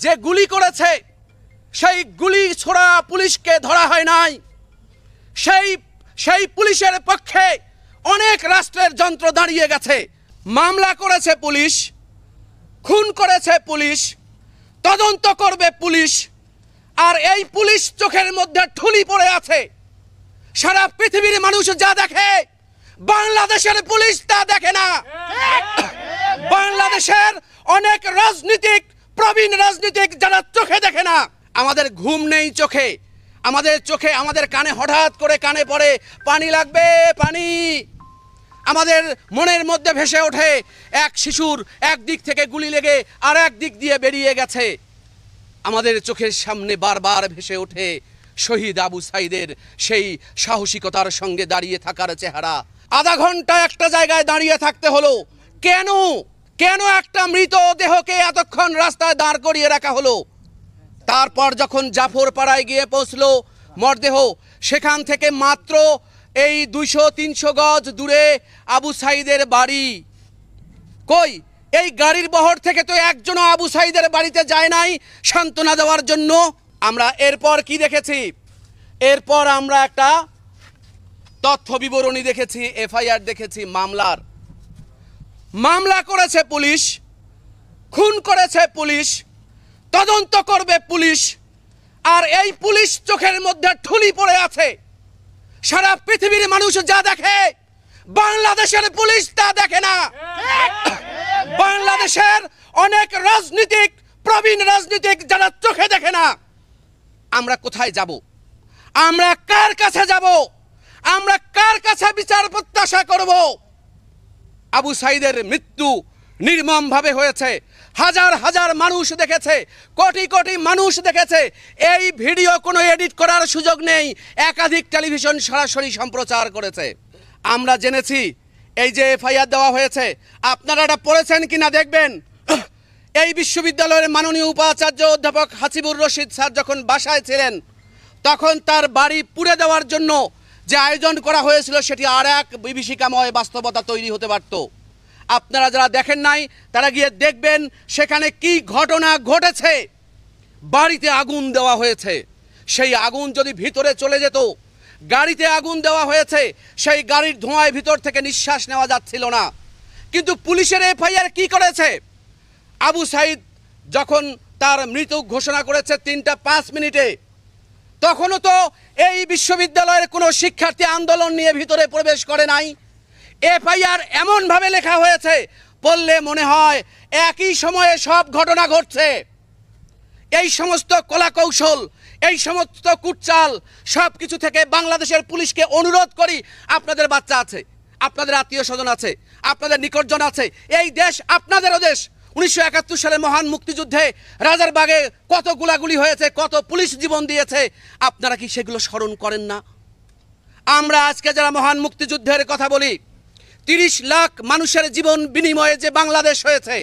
যে গুলি করেছে সেই গুলি ছোড়া পুলিশকে ধরা হয় নাই। সেই পুলিশের পক্ষে অনেক রাষ্ট্রের যন্ত্র দাঁড়িয়ে গেছে। মামলা করেছে পুলিশ, খুন করেছে পুলিশ, তদন্ত করবে পুলিশ, আর এই পুলিশ চোখের মধ্যে ঠুলি পড়ে আছে। সারা পৃথিবীর মানুষ যা দেখে বাংলাদেশের পুলিশ তা দেখে না। বাংলাদেশের অনেক প্রবীণ রাজনীতিক যারা চোখে দেখে না। আমাদের ঘুম নেই চোখে, আমাদের কানে হঠাৎ করে কানে পড়ে পানি লাগবে, পানি। আমাদের মনের মধ্যে ভেসে ওঠে এক শিশুর এক দিক থেকে গুলি লেগে আর এক দিক দিয়ে বেরিয়ে গেছে। আমাদের চোখের সামনে বারবার ভেসে ওঠে শহীদ আবু সাঈদের সেই সাহসিকতার সঙ্গে দাঁড়িয়ে থাকার চেহারা। আধা ঘন্টা একটা জায়গায় দাঁড়িয়ে থাকতে হলো কেন একটা মৃত দেহকে এতক্ষণ রাস্তায় দাঁড় করিয়ে রাখা হলো? তারপর যখন জাফরপাড়ায় গিয়ে পৌঁছলো মরদেহ, সেখান থেকে মাত্র এই 200-300 গজ দূরে আবু সাঈদের বাড়ি। কই এই গাড়ির বহর থেকে তো একজনও আবু সাঈদের বাড়িতে যায় নাই সান্ত্বনা দেওয়ার জন্য। আমরা এরপর কি দেখেছি? এরপর আমরা একটা তথ্য বিবরণী দেখেছি, এফআইআর দেখেছি। মামলা করেছে পুলিশ, খুন করেছে পুলিশ, তদন্ত করবে পুলিশ, আর এই পুলিশ চোখের মধ্যে ঠুলি পড়ে আছে। সারা পৃথিবীর মানুষ যা দেখে বাংলাদেশের পুলিশ তা দেখে না। বাংলাদেশের অনেক প্রবীণ রাজনীতিক যারা চোখে দেখে না। আমরা কোথায় যাব? আমরা কার কাছে যাব? আমরা কার কাছে বিচার প্রত্যাশা করব? আবু সাঈদের মৃত্যু নির্মমভাবে হয়েছে। হাজার হাজার মানুষ দেখেছে, কোটি কোটি মানুষ দেখেছে। এই ভিডিও কোনো এডিট করার সুযোগ নেই, একাধিক টেলিভিশন সরাসরি সম্প্রচার করেছে। আমরা জেনেছি এই যে এফআইআর দেওয়া হয়েছে, আপনারা এটা পড়েছেন কিনা দেখবেন। এই বিশ্ববিদ্যালয়ের মাননীয় উপাচার্য অধ্যাপক হাসিবুর রশিদ স্যার যখন বাসায় ছিলেন, তখন তার বাড়ি পুড়ে দেওয়ার জন্য যে আয়োজন করা হয়েছিল সেটি আর এক বিভীষিকাময় বাস্তবতা তৈরি হতে পারত। আপনারা যারা দেখেন নাই তারা গিয়ে দেখবেন সেখানে কি ঘটনা ঘটেছে। বাড়িতে আগুন দেওয়া হয়েছে, সেই আগুন যদি ভিতরে চলে যেত, গাড়িতে আগুন দেওয়া হয়েছে, সেই গাড়ির ধোঁয়ায় ভিতর থেকে নিঃশ্বাস নেওয়া যাচ্ছিল না। কিন্তু পুলিশের এফআইআর কি করেছে? আবু সাঈদ যখন তার মৃত্যু ঘোষণা করেছে 3টা 5 মিনিটে, তখনও তো এই বিশ্ববিদ্যালয়ের কোনো শিক্ষার্থী আন্দোলন নিয়ে ভিতরে প্রবেশ করে নাই। এফআইআর এমনভাবে লেখা হয়েছে, পড়লে মনে হয় একই সময়ে সব ঘটনা ঘটছে। এই সমস্ত কলাকৌশল, এই সমস্ত কুটচাল সব কিছু থেকে বাংলাদেশের পুলিশকে অনুরোধ করি, আপনাদের বাচ্চা আছে, আপনাদের আত্মীয় স্বজন আছে, আপনাদের নিকটজন আছে, এই দেশ আপনাদেরও দেশ। 1971 সালে মহান মুক্তিযুদ্ধে রাজারবাগে কত গোলাগুলি হয়েছে, কত পুলিশ জীবন দিয়েছে, আপনারা কি সেগুলো স্মরণ করেন না? আমরা আজকে যারা মহান মুক্তিযুদ্ধের কথা বলি, 30 লাখ মানুষের জীবন বিনিময়ে যে বাংলাদেশ হয়েছে,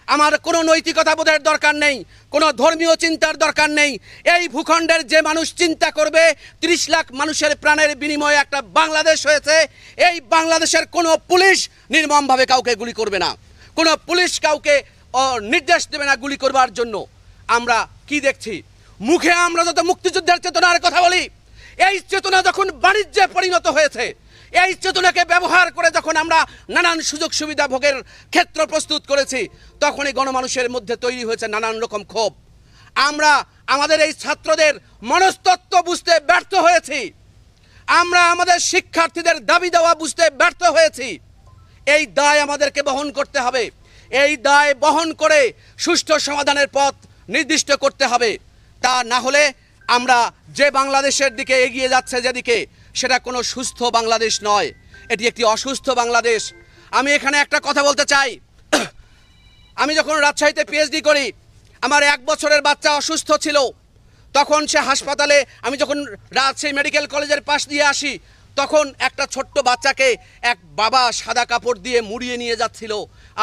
আমার কোনো নৈতিকতা বোধের দরকার নেই, কোনো ধর্মীয় চিন্তার দরকার নেই। এই ভূখণ্ডের যে মানুষ চিন্তা করবে 30 লাখ মানুষের প্রাণের বিনিময়ে একটা বাংলাদেশ হয়েছে, এই বাংলাদেশের কোনো পুলিশ নির্মমভাবে কাউকে গুলি করবে না, কোনো পুলিশ কাউকে নির্দেশ দেবে না গুলি করবার জন্য। আমরা কি দেখছি? মুখে আমরা যত মুক্তিযুদ্ধের চেতনার কথা বলি, এই চেতনা যখন বাণিজ্যে পরিণত হয়েছে, এই চেতনাকে ব্যবহার করে যখন আমরা নানান সুযোগ সুবিধা ভোগের ক্ষেত্র প্রস্তুত করেছি, তখনই গণমানুষের মধ্যে তৈরি হয়েছে নানান রকম ক্ষোভ। আমরা আমাদের এই ছাত্রদের মনস্তত্ত্ব বুঝতে ব্যর্থ হয়েছি, আমরা আমাদের শিক্ষার্থীদের দাবি দেওয়া বুঝতে ব্যর্থ হয়েছি। এই দায় আমাদেরকে বহন করতে হবে। এই দায় বহন করে সুষ্ঠু সমাধানের পথ নির্দিষ্ট করতে হবে। তা না হলে আমরা যে বাংলাদেশের দিকে এগিয়ে যাচ্ছে যেদিকে, সেটা কোনো সুস্থ বাংলাদেশ নয়, এটি একটি অসুস্থ বাংলাদেশ। আমি এখানে একটা কথা বলতে চাই। আমি যখন রাজশাহীতে পিএইচডি করি, আমার 1 বছরের বাচ্চা অসুস্থ ছিল। তখন সে হাসপাতালে, আমি যখন রাজশাহী মেডিকেল কলেজের পাশ দিয়ে আসি, তখন একটা ছোট্ট বাচ্চাকে এক বাবা সাদা কাপড় দিয়ে মুড়িয়ে নিয়ে যাচ্ছিল।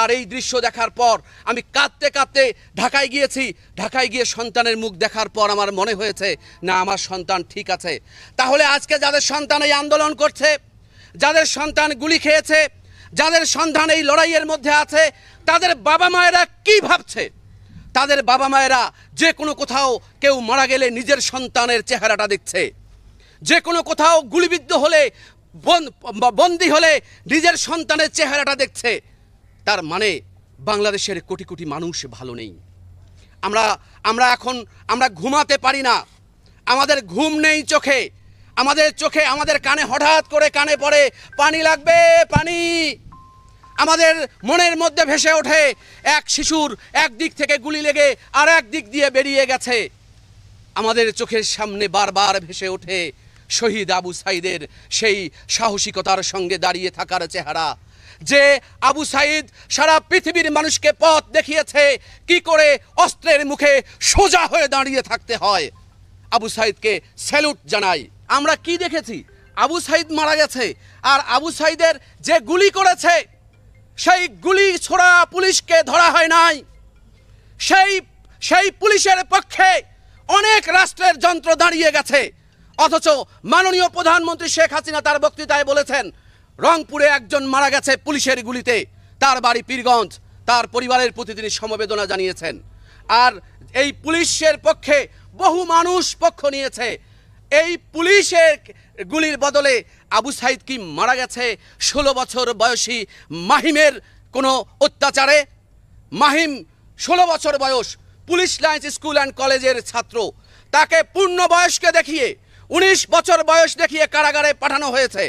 আর এই দৃশ্য দেখার পর আমি কাঁদতে কাঁদতে ঢাকায় গিয়েছি। ঢাকায় গিয়ে সন্তানের মুখ দেখার পর আমার মনে হয়েছে, না, আমার সন্তান ঠিক আছে। তাহলে আজকে যাদের সন্তান এই আন্দোলন করছে, যাদের সন্তান গুলি খেয়েছে, যাদের সন্তান এই লড়াইয়ের মধ্যে আছে, তাদের বাবা মায়েরা কি ভাবছে? তাদের বাবা মায়েরা যে কোনো কোথাও কেউ মারা গেলে নিজের সন্তানের চেহারাটা দেখছে, যে কোনো কোথাও গুলিবিদ্ধ হলে বন্দী হলে নিজের সন্তানের চেহারাটা দেখছে। তার মানে বাংলাদেশের কোটি কোটি মানুষ ভালো নেই। আমরা ঘুমাতে পারি না, আমাদের ঘুম নেই চোখে, আমাদের কানে হঠাৎ করে কানে পড়ে পানি লাগবে, পানি। আমাদের মনের মধ্যে ভেসে ওঠে এক শিশুর এক দিক থেকে গুলি লেগে আর এক দিক দিয়ে বেরিয়ে গেছে। আমাদের চোখের সামনে বারবার ভেসে ওঠে শহীদ আবু সাঈদের সেই সাহসিকতার সঙ্গে দাঁড়িয়ে থাকার চেহারা, যে আবু সাঈদ সারা পৃথিবীর মানুষকে পথ দেখিয়েছে কি করে অস্ত্রের মুখে সোজা হয়ে দাঁড়িয়ে থাকতে হয়। আবু সাঈদকে স্যালুট জানাই। আমরা কি দেখেছি? আবু সাঈদ মারা গেছে, আর আবু সাঈদের যে গুলি করেছে সেই গুলি ছোড়া পুলিশকে ধরা হয় নাই। সেই পুলিশের পক্ষে অনেক রাষ্ট্রের যন্ত্র দাঁড়িয়ে গেছে, অথচ মাননীয় প্রধানমন্ত্রী শেখ হাসিনা তার বক্তৃতায় বলেছেন রংপুরে একজন মারা গেছে পুলিশের গুলিতে, তার বাড়ি পীরগঞ্জ, তার পরিবারের প্রতি তিনি সমবেদনা জানিয়েছেন। আর এই পুলিশের পক্ষে বহু মানুষ পক্ষ নিয়েছে। এই পুলিশের গুলির বদলে আবু সাঈদ কি মারা গেছে 16 বছর বয়সী মাহিমের কোনো অত্যাচারে? মাহিম 16 বছর বয়স, পুলিশ লাইন্স স্কুল অ্যান্ড কলেজের ছাত্র। তাকে পূর্ণ বয়সকে দেখিয়ে 19 বছর বয়স দেখিয়ে কারাগারে পাঠানো হয়েছে।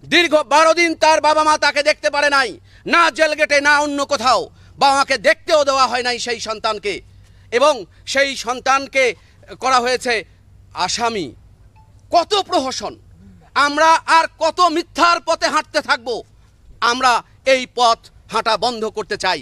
দীর্ঘ 12 দিন তার বাবা মা তাকে দেখতে পারে নাই, না জেল গেটে না অন্য কোথাও। বাবা মাকে দেখতেও দেওয়া হয় নাই সেই সন্তানকে, এবং সেই সন্তানকে করা হয়েছে আসামি। কত প্রহসন! আমরা আর কত মিথ্যার পথে হাঁটতে থাকবো? আমরা এই পথ হাঁটা বন্ধ করতে চাই।